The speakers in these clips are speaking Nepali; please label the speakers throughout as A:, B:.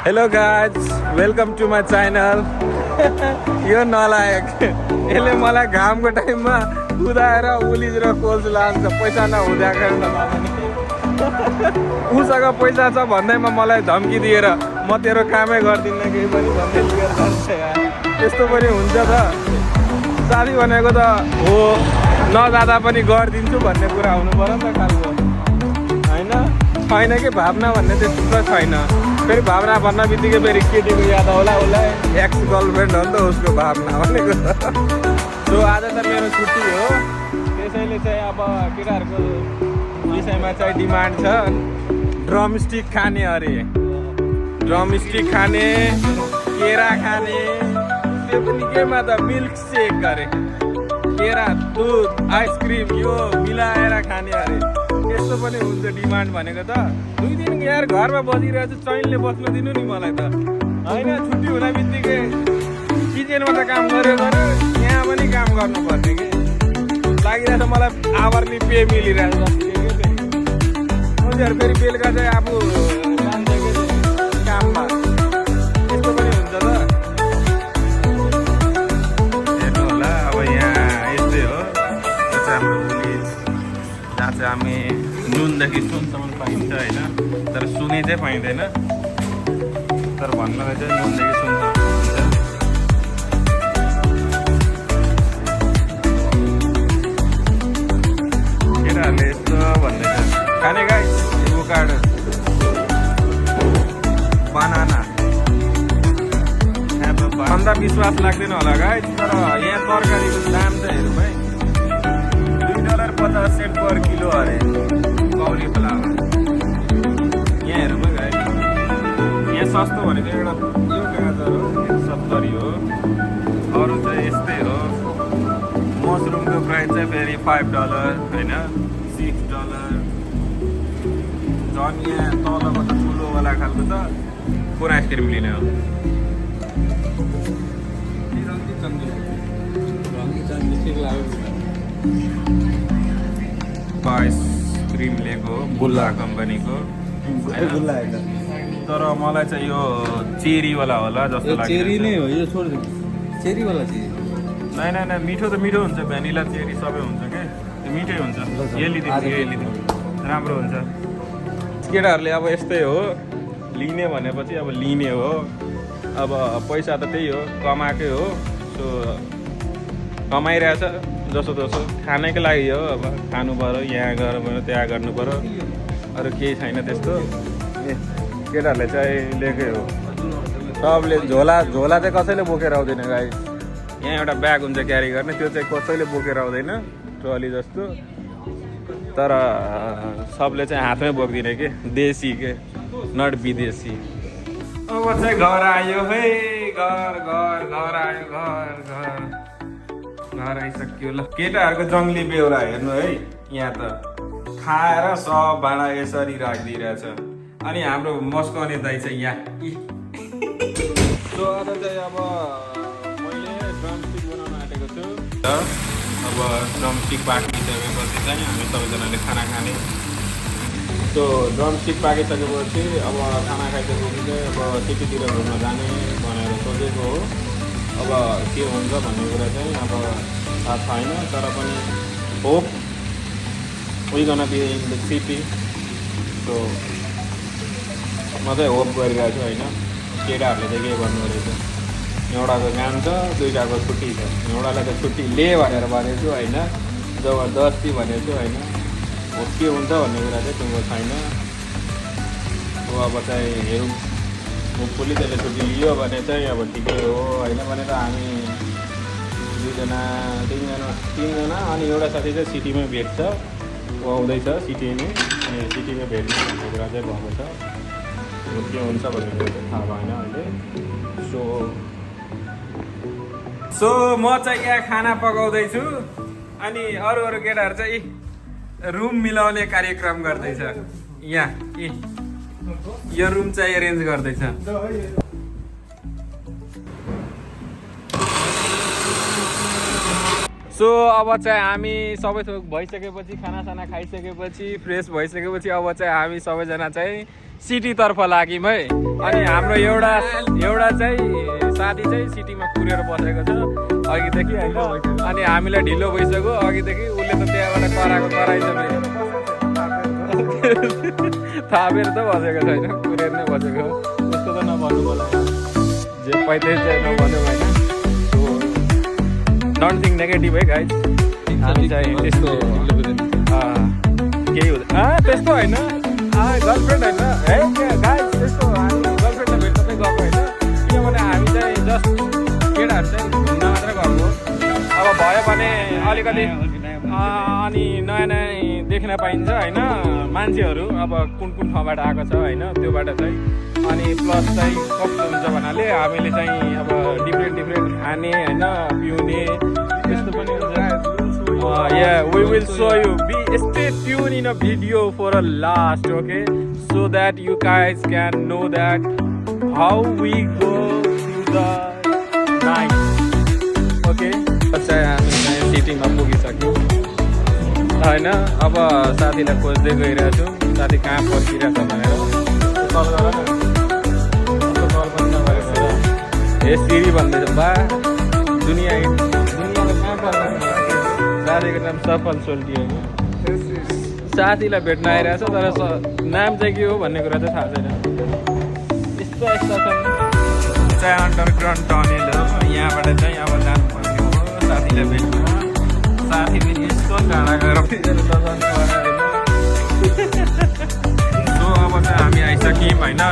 A: Hello guys welcome to my channel यो नलायक यसले मलाई घामको टाइममा कुदाएर उलिज र कोल्स लान्छ पैसा नहुँदा उसँग पैसा छ भन्दैमा मलाई धम्की दिएर म तेरो कामै गर्दिनँ केही पनि भन्दै लिएर जान्छ यार। यस्तो पनि हुन्छ त साथी भनेको त हो नजाँदा पनि गरिदिन्छु भन्ने कुरा हुनु पर्यो नि त खालको होइन छैन कि भावना भन्ने त्यस्तो छैन। फेरि भावना भन्न बित्तिकै फेरि केटीको याद आउला उसलाई एक्स गर्लफ्रेन्ड हो नि त उसको भावना भनेको सो आज त मेरो छुट्टी हो त्यसैले चाहिँ अब केटाहरूको विषयमा चाहिँ डिमान्ड छ ड्रमस्टिक खाने अरे ड्रमस्टिक खाने केरा खाने त्यो पनि केमा त मिल्क सेक अरे केरा दुध आइसक्रिम यो मिलाएर खाने अरे यस्तो पनि हुन्छ डिमान्ड भनेको त। 2 दिन यार घरमा बसिरहेको छु चैनले बस्नु दिनु नि मलाई त होइन छुट्टी हुन बित्तिकै किचनमा त काम गऱ्यो यहाँ पनि काम गर्नुपर्ने कि लागिरहेको छ मलाई आवरली पे मिलिरहेको छ फेरि बेलुका चाहिँ आफू जान्छ कि काममा यस्तो पनि हुन्छ त हेर्नु होला। अब यहाँ यस्तै हो हाम्रो पुलिस जहाँ चाहिँ हामी नुनदेखि सुनसम्म पाइन्छ होइन तर सुने चाहिँ पाइँदैन तर भन्नलाई चाहिँ नुनदेखि सुनसम्म पाइन्छ। केटाहरूले यस्तो भन्दैछ खाने गाइस एभोकाडो बनाना भन्दा विश्वास लाग्दैन होला गाइस तर यहाँ तरकारीको दाम चाहिँ हेरौँ है $2.50 पर किलो अरे कौली फ्लावर यहाँ हेरौँ है गाइस यहाँ सस्तो भनेको एउटा यो गाजर हो 70 हो अरू चाहिँ यस्तै हो। मसरुमको प्राइस चाहिँ फेरि $5 होइन $6 झन् यहाँ तलको त ठुलोवाला खालको त कुन आइसक्रिम लिने हो आइसक्रिम लिएको बुल्ला कम्पनीको तर मलाई चाहिँ यो चेरीवाला होला जस्तो लाग्छ।
B: चेरी नै हो यो छोड चेरीवाला चेरी
A: नै मिठो त मिठो हुन्छ भ्यानिला चेरी सबै हुन्छ क्या त्यो मिठै हुन्छ यो लिदिनु राम्रो हुन्छ। केटाहरूले अब यस्तै हो लिने भनेपछि अब लिने हो अब पैसा त त्यही हो कमाएकै हो सो कमाइरहेछ जसो खानैको लागि हो अब खानु पऱ्यो यहाँ गर्नु पऱ्यो त्यहाँ गर्नु पऱ्यो अरू केही छैन त्यस्तो। केटाहरूले चाहिँ लिएकै हो सबले झोला चाहिँ कसैले बोकेर आउँदैन गाइस यहाँ एउटा ब्याग हुन्छ क्यारी गर्ने त्यो चाहिँ कसैले बोकेर आउँदैन ट्रली जस्तो तर सबले चाहिँ हातमै बोक्दिने के देशी के नट विदेशी। अब चाहिँ घर आयो है घर आयो घर आइसक्यो ल। केटाहरूको जङ्गली बेहोरा हेर्नु है यहाँ त खाएर सब भाँडा यसरी राखिदिइरहेछ अनि हाम्रो मस्काउने दाइ चाहिँ यहाँ सो आज चाहिँ अब मैले ड्रमस्टिक बनाउन आँटेको छु अब ड्रमस्टिक पाकिसकेपछि चाहिँ हामी सबैजनाले खाना खाने। सो ड्रमस्टिक पाकिसकेपछि अब खाना खाइसकेपछि चाहिँ अब सिटीतिर घुम्न जाने भनेर सोचेको हो। अब के हुन्छ भन्ने कुरा चाहिँ अब थाहा छैन तर पनि hope we gonna be in the city so म चाहिँ होप गरिरहेको छु होइन। केटाहरूले चाहिँ के गर्नु रहेछ एउटाको काम छ दुईटाको छुट्टी छ एउटालाई त छुट्टी ले भनेर भनेको छु होइन जबरजस्ती भनेको छु होइन हो के हुन्छ भन्ने कुरा चाहिँ तुमको छैन। अब चाहिँ हेरौँ होपफुली त्यसले छुट्टी लियो भने चाहिँ अब ठिकै हो होइन भने त हामी 2जना 3जना अनि एउटा साथी चाहिँ सिटीमै भेट्छ ऊ आउँदैछ सिटीमै अनि सिटीमै भेट्ने भन्ने कुरा चाहिँ भएको छ के हुन्छ भन्ने कुरा चाहिँ थाहा भएन अहिले। सो म चाहिँ यहाँ खाना पकाउँदैछु अनि अरू केटाहरू चाहिँ रुम मिलाउने कार्यक्रम गर्दैछ यहाँ यो रुम चाहिँ एरेन्ज गर्दैछ। सो अब चाहिँ हामी सबै थोक भइसकेपछि खानासाना खाइसकेपछि फ्रेस भइसकेपछि अब चाहिँ हामी सबैजना चाहिँ सिटीतर्फ लाग्यौँ है। अनि हाम्रो एउटा चाहिँ साथी चाहिँ सिटीमा कुरेर बसेको छ अघिदेखि होइन। अनि हामीलाई ढिलो भइसक्यो अघिदेखि, उसले त त्यहाँबाट कराइछ थापेर त बसेको छैन, कुरेर नै बसेको। त्यस्तो त नभन्नु होला, जे पैँदै चाहिँ नभन्नु होइन। डोन्ट थिङ्क नेगेटिभ है गाइज, हामी चाहिँ त्यस्तो केही हुँदैन त्यस्तो होइन। गर्लफ्रेन्ड होइन है गाइज, त्यस्तो हामी गर्लफ्रेन्डलाई भेट्न चाहिँ गएको होइन, किनभने हामी चाहिँ जस्ट केटाहरू चाहिँ घुम्न मात्रै गएको। अब भयो भने अलिकति अनि नयाँ नयाँ देख्न पाइन्छ होइन मान्छेहरू, अब कुन कुन ठाउँबाट आएको छ होइन त्योबाट चाहिँ। अनि प्लस चाहिँ कस्तो हुन्छ भन्नाले हामीले चाहिँ अब डिफ्रेन्ट खाने होइन पिउने त्यस्तो पनि हुन्छ। Yeah, we will show you. Stay tuned in a video for a last, okay? So that you guys can know that how we go through the night, okay? चाहिँ हामी चाहिँ सिटीमा पुगिसक्यौँ होइन। अब साथीलाई खोज्दै गइरहेको छु, साथी कहाँ पर्खिरहेछ भनेर कल गर न, कल पनि नगरेको ए सिरी भन्दैछ बा दुनियाँमा कहाँ पर्छ। साथीको नाम सफल सोल्टी हो। साथीलाई भेट्न आइरहेछ तर नाम चाहिँ के हो भन्ने कुरा चाहिँ थाहा छैन। यस्तो चाहिँ अन्डरग्राउन्ड टनेल हो, यहाँबाट चाहिँ अब जानुपर्ने हो साथीलाई भेट्न। साथी पनि यस्तो डाँडा गएर सो अब चाहिँ हामी आइसक्यौँ होइन।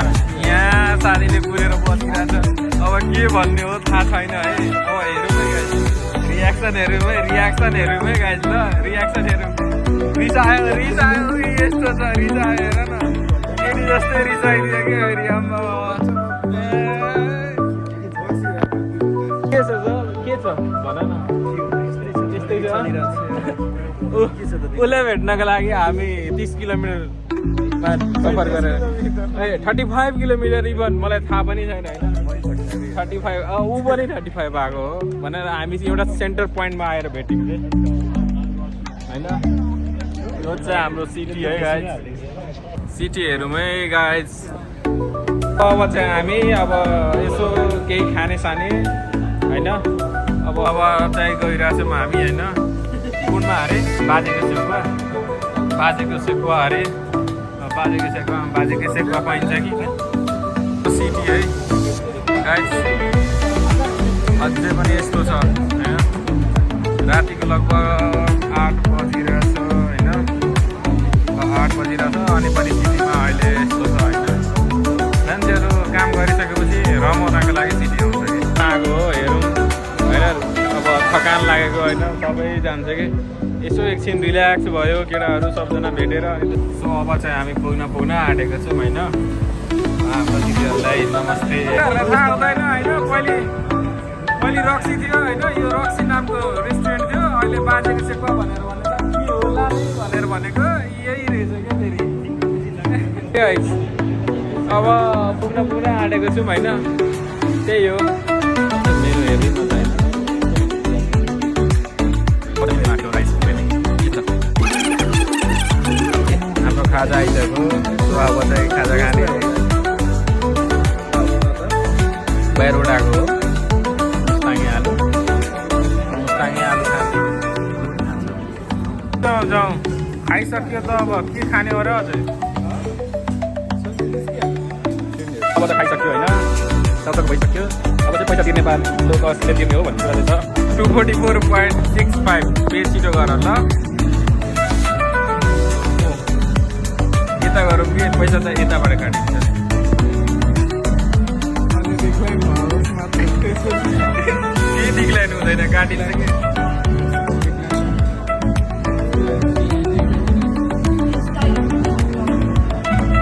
A: यहाँ साथीले पुरेर बसिरहेछ, अब के भन्ने हो थाहा छैन है। अब हेरौँ है रियाक्सनहरूमै गाइज ल, रियाक्सनहरू रिसायो यस्तो छ, रिसायो हेर न केटी जस्तै रिसाइदियो कि रियाम्बा के छ भन न। त्यस्तै छ उसलाई भेट्नको लागि हामी 30 किलोमिटरमा सफर गरेर 35 किलोमिटर इभन मलाई थाहा पनि छैन होइन। 35 ऊ पनि 35 भएको हो भनेर हामी चाहिँ एउटा सेन्टर पोइन्टमा आएर भेट्यौँ कि होइन। यो चाहिँ हाम्रो सिटी है गाइज, सिटीहरूमै गाइज। अब चाहिँ हामी अब यसो केही खाने साने होइन। अब चाहिँ गइरहेछौँ हामी होइन कुनमा अरे बाजेको सेकुवा अरे बाजेको सेकुवा पाइन्छ कि सिटी है गाइस। अझै पनि यस्तो छ होइन, रातिको लगभग 8 बजिरहेछ होइन, 8 बजिरहेछ। अनि पनि सिटीमा अहिले यस्तो छ होइन, मान्छेहरू काम गरिसकेपछि रमाउनको लागि सिटी आउँछ कि आएको हो हेरौँ होइन। अब थकान लागेको होइन सबै जान्छ कि यसो एकछिन रिल्याक्स भयो केटाहरू सबजना भेटेर। सो अब चाहिँ हामी पुग्न आँटेको छौँ होइन। हाम्रो दिदीहरूलाई नमस्ते। थाहा हुँदैन होइन, पहिले रक्सी थियो होइन, यो रक्सी नामको रेस्टुरेन्ट थियो, अहिले बाजेको सेकुवा भनेर भनेको के होला भनेर भनेको यही रहेछ क्या फेरि। अब पुग्न आँटेको छौँ होइन, त्यही हो मेरो हेर्दै मजा होइन। हाम्रो खाजा आइसक्यो, अब चाहिँ खाजा खाने बाहिरबाट आएको हो। मुस्ताङे आलु खाने जाउँ खाइसक्यो त अब के खाने हो र अझै। अब त खाइसक्यो होइन, सबैको भइसक्यो। अब चाहिँ पैसा तिर्ने लोक अस्ट्रेलिया तिर्ने हो भन्ने कुरा चाहिँ छ। 244.65 पे छिटो गर ल। यता गरौँ कि पैसा चाहिँ यताबाट काटिन्छ। के दिक्लाइनु हुँदैन काटिन्छ कि।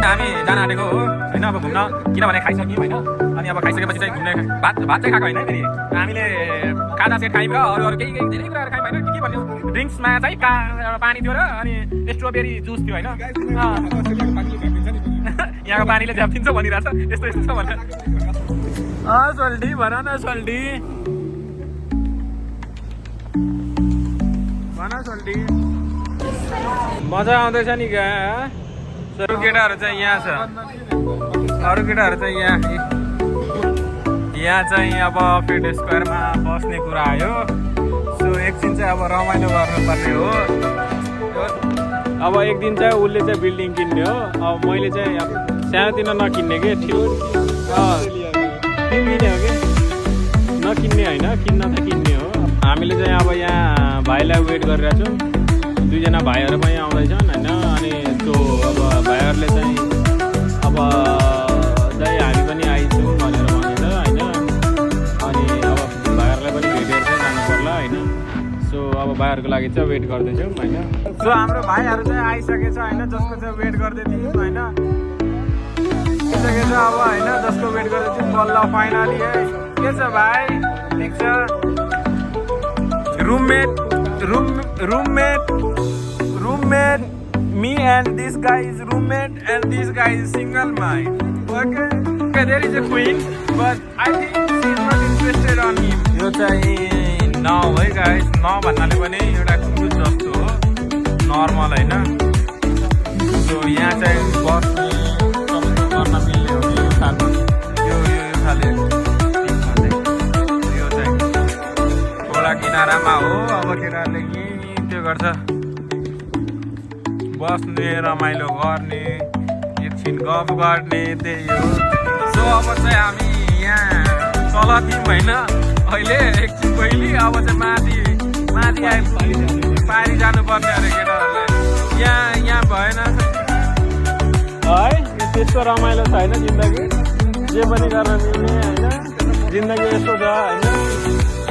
A: हामी जान आँटेको हो होइन अब घुम्न, किनभने खाइसक्यौँ होइन। अनि अब खाइसकेपछि चाहिँ घुम्ने भात चाहिँ खाएको होइन फेरि हामीले खाजा सेट खायौँ र अरू केही धेरै कुराहरू खायौँ होइन। के भन्यो ड्रिङ्क्समा चाहिँ पानी थियो र अनि स्ट्रबेरी जुस थियो होइन। यहाँको पानीले झ्याप्दिन्छ भनिरहेछ, यस्तो छ भनेर। सोल्टी भन न सोल्टी। भन सोल्टी मजा आउँदैछ नि क्या अरू केटाहरू चाहिँ यहाँ छ अरू केटाहरू चाहिँ यहाँ चाहिँ अब फिल्ड स्क्वायरमा बस्ने कुरा आयो सो एकछिन चाहिँ अब रमाइलो गर्नुपर्ने हो अब एक दिन चाहिँ उसले चाहिँ बिल्डिङ किन्ने हो अब मैले चाहिँ अब सानोतिनो नकिन्ने कि ठिक किन्दिने हो कि नकिन्ने होइन किन्न त किन्ने हो हामीले चाहिँ अब यहाँ भाइलाई वेट गरिरहेको छौँ दुईजना भाइहरू पनि आउँदैछन् होइन अनि त्यो अब भाइहरूले चाहिँ अब दाइ हामी पनि आइछौँ भनेर भनेर होइन अनि अब भाइहरूलाई पनि भेटेर चाहिँ जानु पर्ला होइन सो अब भाइहरूको लागि चाहिँ वेट गर्दैछौँ होइन सो हाम्रो भाइहरू चाहिँ आइसकेछ होइन जसको चाहिँ वेट गर्दै थियौँ होइन आइसकेछ अब होइन जसको वेट गर्दै थियौँ बल्ल फाइनली है के छ भाइ ठिक छ roommate me and this guy is roommate and this guy is single man okay there is a queen but I think she is not interested on him यो चाहिँ न है गाइस न भन्नाले पनि एउटा कुकुर जस्तो हो नर्मल होइन सो यहाँ चाहिँ बस्ने गर्न मिल्ने हो कि यो खाले यो चाहिँ खोला किनारामा हो अब केटाहरूले त्यो गर्छ बस्ने रमाइलो गर्ने एकछिन गफ गर्ने त्यही हो सो अब चाहिँ हामी यहाँ तल थियौँ होइन अहिले एकछिन पहिले अब चाहिँ माथि आइपुग्यो पारी जानुपर्ने अरे केटाहरूलाई यहाँ भएन है त्यस्तो रमाइलो छैन जिन्दगी जे पनि गर्न मिल्ने होइन जिन्दगी यस्तो छ होइन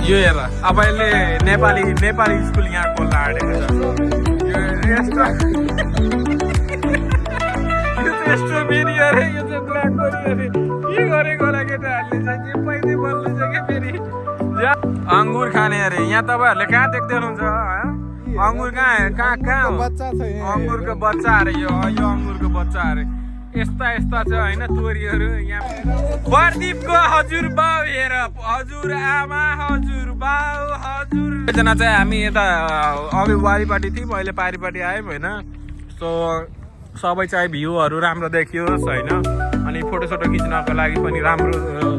A: यो हेर अब यसले नेपाली स्कुल यहाँ खोल्न आँटेको छ स्ट्रबेरी अरे यो चाहिँ ब्ल्याकबेरी अरे के गरेको होला केटाहरूले चाहिँ जे पाइँदै बल्दैछ क्या फेरि अङ्गुर खाने अरे यहाँ तपाईँहरूले कहाँ देख्दै हुनुहुन्छ अङ्गुर कहाँ हो अङ्गुरको बच्चा अरे यो अङ्गुरको बच्चा अरे यस्ता छ होइन तोरीहरू यहाँ प्रदीपको हजुर बाउ हेर हजुर आमा हजुर बाउ हजुर एकजना चाहिँ हामी यता अघि वारिपट्टि थियौँ अहिले पारिपट्टि आयौँ होइन सो सबै चाहिँ भ्यूहरू राम्रो देखियोस् होइन अनि फोटोसोटो खिच्नको लागि पनि राम्रो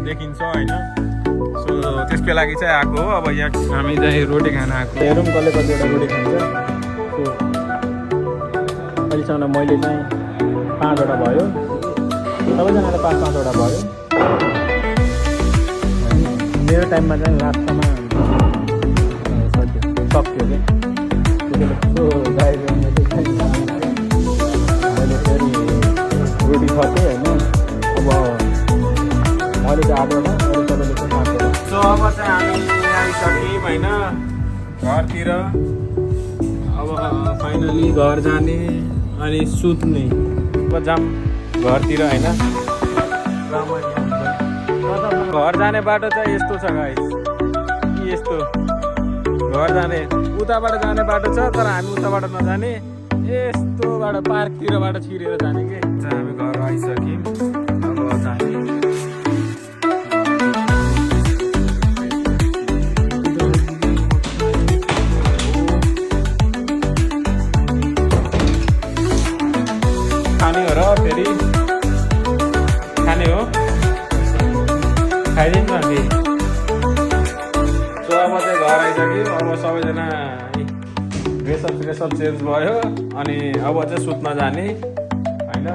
A: देखिन्छ होइन सो त्यसको लागि चाहिँ आएको हो अब यहाँ हामी चाहिँ रोटी खान आएको हेरौँ कसले कतिवटा रोटी खान्छ सो अहिलेसम्म मैले चाहिँ 5वटा भयो सबैजनाले 5-5वटा भयो मेरो टाइममा चाहिँ लास्टमा सक्यो कि सो मैले फेरि रोटी थपेँ होइन अब मैले चाहिँ 8वटा अरू तपाईँले चाहिँ 5वटा सो अब चाहिँ हामी आइसक्यौँ होइन घरतिर अब फाइनली घर जाने अनि सुत्ने जाम घरतिर होइन घर जाने बाटो चाहिँ यस्तो छ गाइस यस्तो घर जाने उताबाट जाने बाटो छ तर हामी उताबाट नजाने यस्तो बाटो पार्कतिरबाट छिरेर जाने कि हामी घर आइसक्यौँ अब जाने खाने हो र फेरि खाने हो खाइदिनु न फेरि सो अब चाहिँ घर आइसक्यो अब सबैजना ड्रेसअप चेन्ज भयो अनि अब चाहिँ सुत्न जाने होइन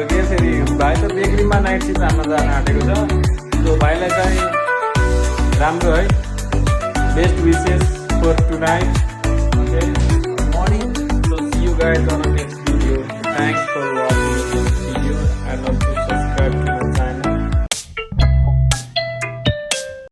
A: के फेरि भाइ त बेकरीमा नाइट सिफ्ट हान्न जान आँटेको छ सो भाइलाई चाहिँ राम्रो है best wishes for tonight. Okay. Morning. So see you guys on the next video. Thanks for watching this video. I love you.